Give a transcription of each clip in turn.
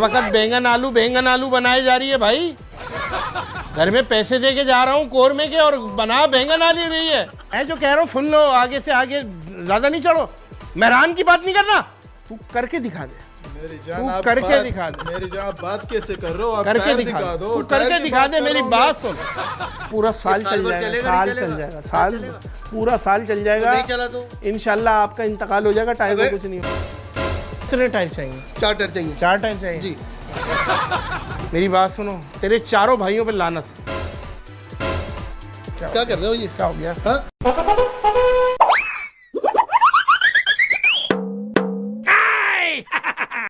वक्त बैंगन आलू बनाई जा रही है भाई। घर में पैसे दे के जा रहा हूँ कोरमे के और बना बैंगन आलू रही है। मैं जो कह रहा हूँ सुन लो, आगे से आगे ज्यादा नहीं चढ़ो। मेहरान की बात नहीं करना, तू करके दिखा दे। मेरी जान, तू आप करके दिखा दे। मेरी जान, आप बात कैसे कर रहे हो? आप करके टायर दिखा दो, तू करके दिखा दे। मेरी बात सुन, पूरा साल चल जाएगा, साल चल जाएगा, साल पूरा साल चल जाएगा। नहीं चला तो इंशाल्लाह आपका इंतकाल हो जाएगा, टायर को कुछ नहीं होगा। कितने टायर चाहिए? 4 टायर चाहिए। 4 टायर चाहिए जी। मेरी बात सुनो, तेरे चारों भाइयों पे लानत। क्या कर रहे हो ये? क्या हो गया? हाँ?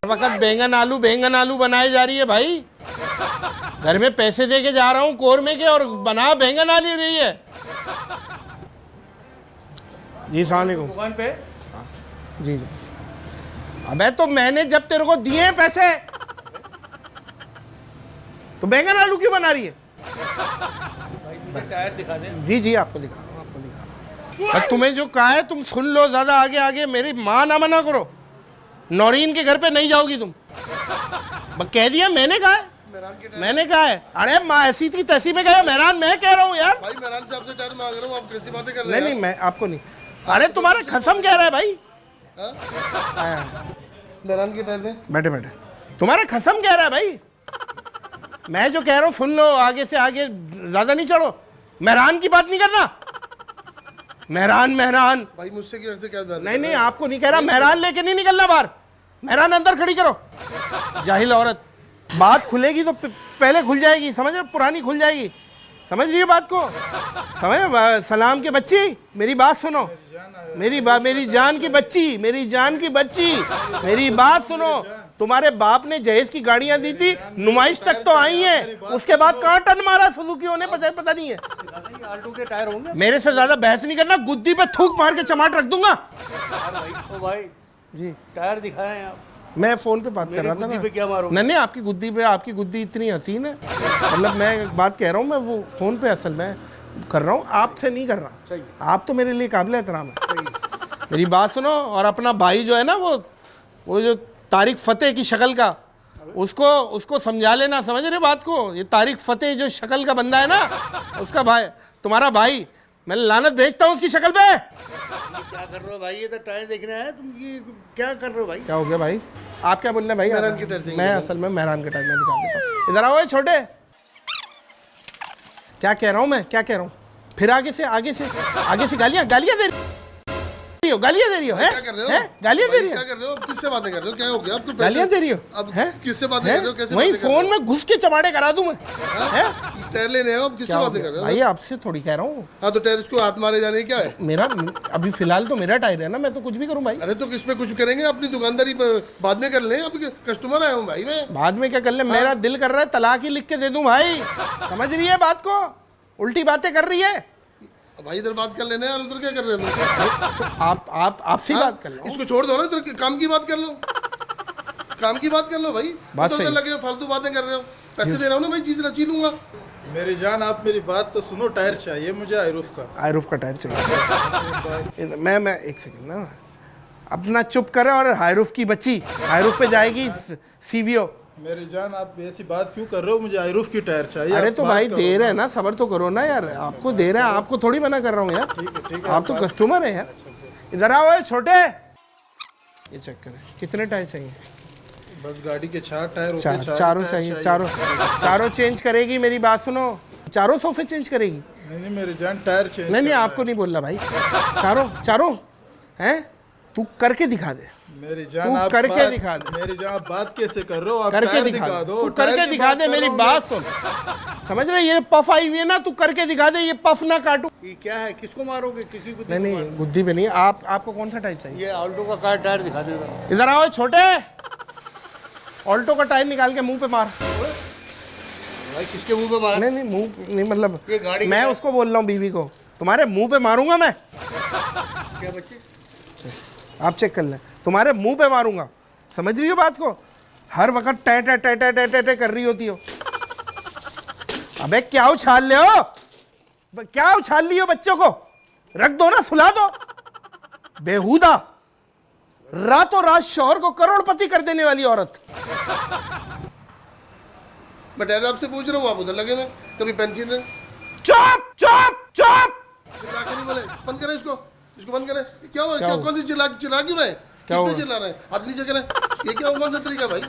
वक्त बैंगन आलू बनाई जा रही है भाई। घर में पैसे दे के जा रहा हूँ कोरमे के और बना बैंगन आलू रही है। जी सलाम अलैकुम। दुकान पे जी जी। अबे तो मैंने जब तेरे को दिए हैं पैसे तो बैंगन आलू क्यों बना रही है? टायर दिखा दे। जी जी आपको दिखा रहा हूँ, आपको दिखा रहा हूँ। तुम्हें जो कहा है तुम सुन लो, ज्यादा आगे आगे मेरी माँ ना मना करो। नौरीन के घर पे नहीं जाओगी तुम। कह दिया मैंने कहा है, मैंने कहा है। अरे माँ ऐसी थी तैसी में गया मेहरान, मैं कह रहा हूँ यार। भाई मेहरान से आपसे टायर मांग रहा हूँ, आप कैसी बातें कर रहे नहीं हैं? नहीं मैं आपको नहीं। अरे तुम्हारा खसम कह रहा है भाई। मेहरान के टायर दें। बैठे बैठे, तुम्हारा खसम कह रहा है भाई। मैं जो कह रहा हूँ सुन लो, आगे से आगे ज्यादा नहीं चढ़ो। मेहरान की बात नहीं करना। मेहरान भाई मुझसे क्या बात? नहीं नहीं आपको नहीं कह रहा। मेहरान लेके नहीं निकलना बाहर। मेहरान अंदर खड़ी करो। जाहिल औरत। बात खुलेगी तो पहले खुल जाएगी, समझ रहे? पुरानी खुल जाएगी, समझ रही है बात को? समझ? सलाम के बच्ची मेरी बात सुनो। मेरी जान की बच्ची, मेरी जान की बच्ची मेरी बात सुनो। तुम्हारे बाप ने जहेज की गाड़ियां दी थी, नुमाइश तक तो आई हैं, उसके बाद कहाँ टन मारा सुजुकियों ने पता नहीं है। आल्टो के टायर होंगे मेरे से ज्यादा बहस नहीं करना, गुद्दी पे थूक मार के चमाट रख दूंगा। भाई। ओ भाई जी टायर दिखाए हैं आप। मैं फोन पे बात कर रहा था गुद्दी ना। पे क्या मारोगे? नहीं आपकी गुद्दी पे, आपकी गुद्दी इतनी हसीन है। मतलब मैं बात कह रहा हूँ, मैं वो फोन पे असल में कर रहा हूँ, आपसे नहीं कर रहा। सही। आप तो मेरे लिए काबिल एहतराम है। मेरी बात सुनो, और अपना भाई जो है ना, वो जो तारिक फतेह की शक्ल का, उसको समझा लेना। समझ रहे बात को? ये तारिक फतेह जो शक्ल का बंदा है ना, उसका भाई, तुम्हारा भाई, मैं लानत भेजता हूँ उसकी शक्ल पे। क्या कर रहे हो भाई? ये तो टायर देखना है तुम, ये क्या कर रहे हो भाई? क्या हो गया भाई? आप क्या बोल रहे हैं भाई? मेहरान के टायर चाहिए। मैं असल में मेहरान के टायर में दिखा देता हूँ। इधर आओ ये छोटे। क्या कह रहा हूँ मैं, क्या कह रहा हूँ? फिर आगे से गालियां दे रही हो, हैं? क्या कर रहे हो? हैं? गालियां दे रही हो? क्या कर रहे हो? किससे बातें कर रहे हो? क्या हो गया आपको? गालियां दे रही हो? अब हैं? किससे बातें कर रहे हो? कैसे वही बातें कर रहे फोन में घुस के चमाड़े करा दूं मैं। हैं? हो? टायर लेने हो? अब किससे क्या हो बातें कर गया? रहे हो? भाई आपसे थोड़ी कह रहा हूँ। हाँ तो टायर इसको हाथ मारे जाने क्या है? मेरा अभी फिलहाल तो मेरा टायर है ना, मैं तो कुछ भी करूँ भाई। अरे तो किस पे कुछ करेंगे? अपनी दुकानदारी बाद में कर लें। अब कस्टमर आया हूँ भाई मैं। बाद में क्या कर ले? मेरा दिल कर रहा है तलाक ही लिख के दे दूं भाई। समझ रही है बात को? उल्टी बातें कर रही है भाई इधर बात कर लेने यार, उधर क्या कर रहे हो? तो आपसे ही बात कर लो। इसको छोड़ दो ना, इधर काम की बात कर लो। काम की बात कर लो भाई। बात उधर सही। लगे हो, फालतू बातें कर रहे हो। पैसे दे रहा हूँ ना भाई, चीज रची लूंगा। मेरी जान, आप मेरी बात तो सुनो। टायर चाहिए मुझे आयरूफ का। आयरूफ का टायर चाहिए। मैं एक सेकंड ना, अपना चुप करे। और हायरूफ की बच्ची हायरूफ पे जाएगी सीवीओ। मेरी जान, आप ऐसी बात क्यों कर रहे हो? मुझे आयरूफ की टायर चाहिए। अरे आप तो बात भाई करो दे ना। रहे हैं ना, सबर तो करो ना यार। आपको दे रहे हैं, आपको थोड़ी मना कर रहा हूँ यार। ठीक है, आप तो कस्टमर है यार। इधर आओ ये छोटे, ये चेक करें कितने टायर चाहिए। बस गाड़ी के 4 टायर होते हैं, चारों टायर चाहिए। चारों चेंज करेगी। मेरी बात सुनो, चारों सोफे चेंज करेगी। नहीं मेरी जान, टायर चेंज नहीं करना आपको नहीं बोल रहा भाई। चारों हैं? तू करके दिखा दे। मेरी जान, तू आप करके बात- दिखा दे। मेरी जान, आप बात कैसे कर रहे हो? आप करके टायर दिखा दो। तू टायर करके की दिखा दे। कर मेरी रहा हूँ बात सुन, समझ रहे? ये पफ आई हुई है ना, तू करके दिखा दे। ये पफ ना काटू। ये क्या है? किसको मारोगे? किसी को नहीं गुद्दी पे नहीं। आपको कौन सा टाइप चाहिए? ये आल्टो का कार टायर दिखा दे जरा। इधर आओ छोटे। ऑल्टो का टायर निकाल के मुंह पे मार। भाई किसके मुंह पे मार? नहीं मुंह नहीं, मतलब ये गाड़ी मैं का- उसको बोल रहा हूँ, बीवी को। तुम्हारे मुंह पे मारूंगा मैं। क्या बच्चे? आप चेक कर लें, तुम्हारे मुंह पे मारूंगा। समझ रही हो बात को? हर वक्त टे टे टे टे टे टे टे कर रही होती हो। अबे क्या उछाल ले हो? क्या उछाल ली हो? बच्चों को रख दो ना, सुला दो। बेहुदा रातों रात शौहर को करोड़पति कर देने वाली औरत। मैं टायर आपसे पूछ रहा हूँ, आप उधर लगे हुए हैं। कभी पेंसिल है, चुप चुप चुप। चिल्ला के नहीं बोले, बंद करें इसको, इसको बंद करें। क्या हुआ, क्या कौन सी चिल्ला क्यों रहे, क्या हुआ? चिल्ला रहे हैं, हाथ नीचे करें, ये क्या कौन सा तरीका भाई?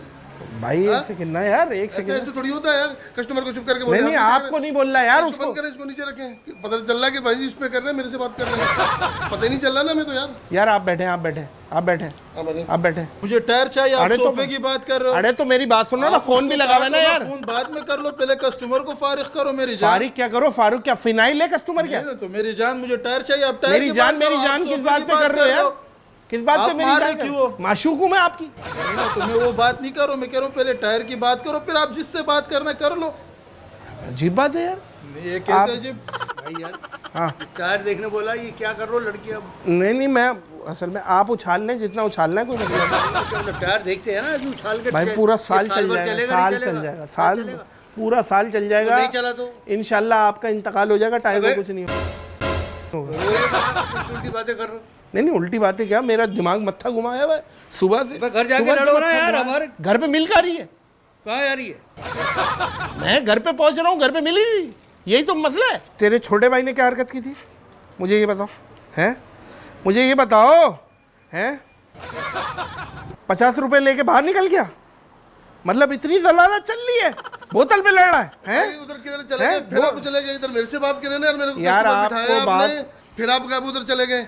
भाई एक सेकंड ना यार, एक ऐसे सेकंड। ऐसे थोड़ी होता है यार, कस्टमर को चुप करके बोले, नहीं नहीं, हाथ नीचे आपको नहीं बोल रहा यार करें, उसको। बंद करें, इसको नीचे रखें। पता चल रहा है कि भाई इस पे कर रहे हैं, मेरे से बात कर रहे हैं, पता ही नहीं चल रहा ना मैं तो यार। यार आप बैठे, आप बैठे, आप बैठे, हाँ मैंने आप बैठे। मुझे टायर चाहिए, आप अरे तो- सोफे की बात कर रहे हो। अरे तो मेरी बात सुनो ना, आप फोन भी उसको लगा हुआ है ना काटो यार। फोन बाद में कर लो, पहले कस्टमर को फारिग करो मेरी जान। फारूक क्या करो, फारूक क्या फिनाइल है कस्टमर क्या? नहीं, तो मेरी जान, मुझे टायर चाहिए, आप टायर मेरी की जान, बात करो, मेरी आप जान किस सोफे बात की पे कर रहे हो यार? किस बात पे आप मेरी मार जान रहे कर- क्यों? माशूक हूं मैं आपकी। नहीं ना, तो मैं वो बात नहीं कर रहा हूं, मैं कह रहा हूँ पहले टायर की बात करो, फिर आप जिससे बात करना कर लो। अजीब बात है यार। नहीं, ये कैसे अजीब? भाई यार हाँ टायर देखने बोला, ये क्या कर रहे हो लड़की? अब नहीं नहीं, मैं असल में आप उछाल लें जितना उछालना है, कोई मतलब नहीं। मतलब टायर देखते हैं ना, जो उछाल के भाई पूरा साल ये चल भर जाएगा, चलेगा, साल नहीं चल चलेगा? जाएगा, साल चलेगा? पूरा साल चल जाएगा। नहीं चला तो इंशाल्लाह आपका इंतकाल हो जाएगा, टायर को अबे। कुछ नहीं होगा। वो ये उल्टी बातें कर रहे हो। नहीं नहीं, उल्टी बातें क्या, मेरा दिमाग मत्था घुमाया हुआ है सुबह से। मैं घर जाके सुबह से लड़ो ना मत्था यार, घुमाया। हमारे घर पे मिल का रही है, कहाँ आ रही है? मैं घर पे पहुंच रहा हूँ, घर पे मिली नहीं। यही तो मसला है। तेरे छोटे भाई ने क्या हरकत की थी, मुझे ये बताओ, हैं? मुझे ये बताओ, हैं? 50 रुपए लेके बाहर निकल गया, मतलब इतनी जलालत चल रही है, बोतल पे लड़ रहा है, हैं? भाई उधर किधर चले हैं? गए, फिर आप चले गए इधर मेरे से बात करें ना यार, मेरे को यार, कस्टमर आपको बिठाया बात- आपने, फिर आप कब उधर चले गए,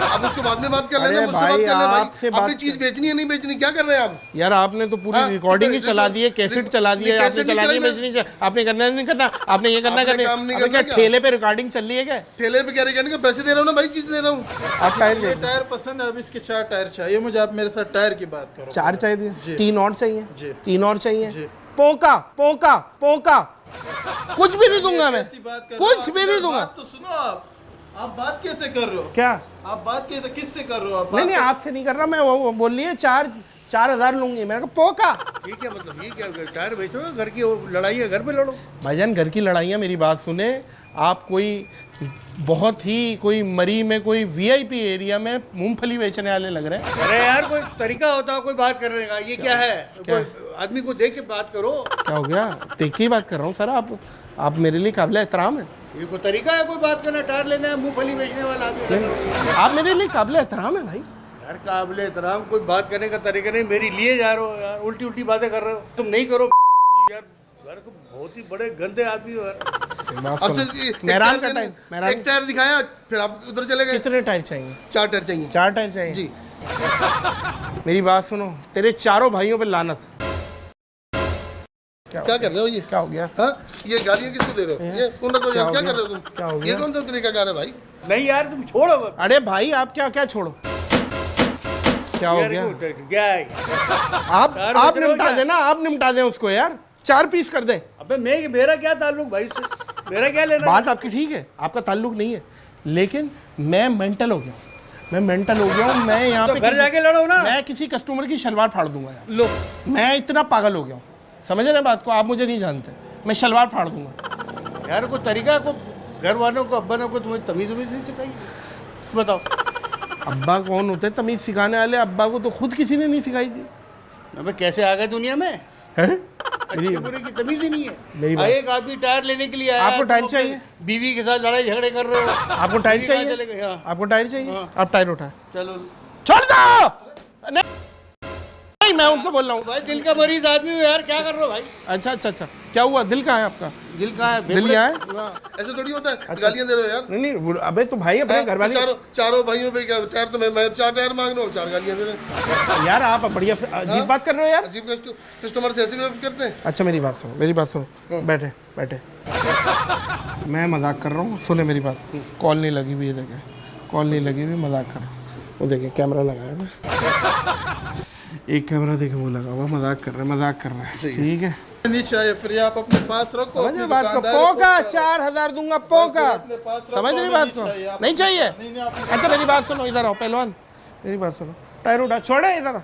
आप उसको बाद में बात कर अरे लेना, मुझसे बात भाई, कर लेना आपसे भाई, बात अपनी चीज बेचनी है नहीं बेचनी, क्या कर रहे हैं आप? यार आपने तो पूरी हाँ, रिकॉर्डिंग ही देखो, चला दी है, कैसेट देखो, चला दी है, नहीं, आपने कैसेट नहीं चलानी है, चलाना। बेचनी चाहिए, आपने करना नहीं करना, आपने ये करना आपने करना, काम नहीं अबे करना क्या क्या? ठेले पे रिकॉर्डिंग चल रही है क्या? ठेले पे क्या कहने का, पैसे दे रहा हूँ ना भाई, चीज दे रहा हूँ। आप टायर ये दे, टायर पसंद है, अब इसके 4 टायर चाहिए मुझे, आप मेरे साथ टायर की बात करो। 4 चाहिए, जी। 3 और चाहिए, जी। 3 और चाहिए। जी। पोका पोका पोका, कुछ भी नहीं दूंगा मैं, कैसी बात कर रहे हो कुछ आप? भी नहीं इधर दूंगा। बात तो सुनो, आप बात कैसे कर रहे हो? क्या? आप बात कैसे, किससे कर रहे हो आप? नहीं नहीं, बात आपसे नहीं कर रहा मैं, वो बोल रही है 4,000 लूंगी, मैंने कहा पोका। ये क्या मतलब, ये क्या टायर बेचो, घर की लड़ाई है, घर पे लड़ो। भाईजान घर की लड़ाइयाँ, मेरी बात सुने, आप कोई बहुत ही कोई मरी में कोई वीआईपी एरिया में मूंगफली बेचने वाले लग रहे हैं। अरे यार कोई तरीका होता है कोई बात करने का, ये क्या है? कोई आदमी को देख के बात करो। क्या हो गया? देख के ही बात कर रहा हूँ सर, आप मेरे लिए काबिल एहतराम है, ये कोई तरीका है कोई बात करना? टायर लेना है, मूंगफली बेचने वाला आदमी। आप मेरे लिए काबिल एहतराम है भाई। यार काबिल एहतराम कोई बात करने का तरीका नहीं, मेरी लिए जा रहे हो यार, उल्टी उल्टी बातें कर रहे हो, तुम नहीं करो यार, घर को बहुत ही बड़े गंदे आदमी हो यार। बात अब सुनो। से एक मेहरान टायर का टाइम, मेहरान एक टायर दिखाया, फिर आप उधर चले गए। कितने टायर चाहिए? 4 टायर चाहिए 4 टायर चाहिए जी। मेरी बात सुनो, तेरे चारों भाइयों पे लानत। क्या कर रहे हो ये? क्या हो गया? हाँ, ये गालियाँ किसको दे रहे हो? ये उन को क्या यार, हो क्या गया? कर रहे हो क्या हो तुम? गया? ये कौन सा तरीका कार है भाई? नहीं यार तुम छोड़ो बस। अरे भाई आप क्या क्या छोड़ो, क्या हो यार गया? क्या है? आप यार, आप बच रहे हो निपटा क्या? देना, आप निपटा दें उसको यार, 4 पीस कर दें। अबे मेरा क्या ताल्लुक भाई से, मेरा क्या लेना? बात आपकी ठीक है, आपका ताल्लुक नहीं है, लेकिन मैं मेंटल हो गया हूँ, मैं मेंटल हो गया हूँ, मैं यहाँ तो पे घर जाके लड़ो ना। मैं किसी कस्टमर की शलवार फाड़ दूंगा यार, लो मैं इतना पागल हो गया हूँ, समझ रहे हैं बात को? आप मुझे नहीं जानते, मैं शलवार फाड़ दूंगा। यार कोई तरीका को, घर वालों को, अब्बा को तुम्हें तमीज नहीं सिखाई? बताओ। अब्बा कौन होते हैं तमीज़ सिखाने वाले? अब्बा को तो खुद किसी ने नहीं सिखाई थी। अबे कैसे आ गए दुनिया में? हैं? अच्छे बुरे की तमीज ही नहीं मेरी है। बात- एक आदमी टायर लेने के लिए आया, आपको टायर तुम चाहिए? अपनी बीवी के साथ लड़ाई झगड़े कर रहे हो। आपको टायर बीवी कहाँ चाहिए? चले गए? हाँ, आपको टायर चाहिए? हाँ। आप टायर उठाए, चलो छोड़ दो। नहीं, मैं उनको बोल रहा हूँ। भाई, दिल का मरीज आदमी हो यार, क्या कर रहे हो भाई? अच्छा अच्छा अच्छा, क्या हुआ? दिल कहाँ है आपका? दिल का है, दिल यहाँ है? हाँ। ऐसे थोड़ी होता है, गालियाँ दे रहे हो यार। नहीं नहीं, अबे तो भाई अपने घर वाले चारों भाइयों पे क्या टायर, तो मैं 4 टायर मांग रहा हूँ, 4 गालियाँ दे रहे हैं। यार, आप बढ़िया अजीब बात कर रहे हो यार। अजीब कस्टमर से ऐसे भी करते हैं। अच्छा मेरी बात सुनो, मेरी बात सुनो, बैठे बैठे, मैं मजाक कर रहा हूँ, सुने मेरी बात। कॉल नहीं लगी हुई है, जगह कॉल नहीं लगी हुई, मजाक कर रहा हूँ। वो देखिए कैमरा लगाया है, एक कैमरा देखे वो लगा हुआ, मजाक कर रहे हैं, मजाक कर रहे हैं, ठीक है? नहीं चाहिए, फिर ये आप अपने पास रखो। समझ अपनी रहे बात को? दुकानदारी पोका खुद करो। 4,000 दूंगा, पोका। अपने पास रखो, समझ रही हमें बात नहीं को? चाहिए, आप- नहीं चाहिए? नहीं, नहीं, आप- अच्छा मेरी बात सुनो, इधर आओ पहलवान, मेरी बात सुनो, टायर उठा, छोड़े इधर,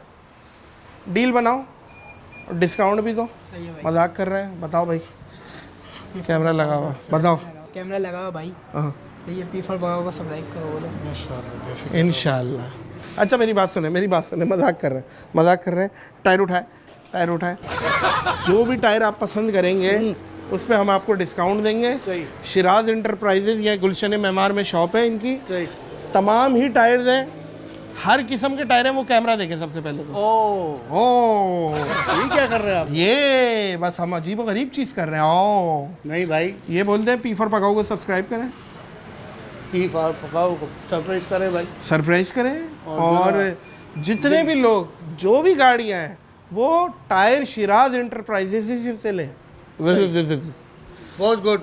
डील बनाओ, डिस्काउंट भी दो। मजाक कर रहे हैं, बताओ भाई, कैमरा लगा हुआ, बताओ। कैमरा लगा हुआ भाई, हाँ, ये पीफल बगाओ को सब्सक्राइब करो बोलो। इंशाल्लाह। अच्छा मेरी बात सुने, मेरी बात सुने, मजाक कर रहे हैं, मजाक कर रहे हैं, टायर उठाए, टायर उठाएं। जो भी टायर आप पसंद करेंगे उस पर हम आपको डिस्काउंट देंगे। सही। शिराज इंटरप्राइजेज या गुलशन मेमार में शॉप है इनकी। सही। तमाम ही टायर्स हैं, हर किस्म के टायर हैं। वो कैमरा देखें सबसे पहले तो। ओ ये क्या कर रहे हैं आप? ये बस हम अजीब व गरीब चीज़ कर रहे हैं। ओ नहीं भाई, ये बोलते हैं P4 पकाओ को सब्सक्राइब करें, पकाओ को सरप्राइज करें भाई। सरप्राइज करें। और जितने भी लोग जो भी गाड़ियाँ हैं वो टायर शिराज इंटरप्राइजेज से लें। बहुत गुड।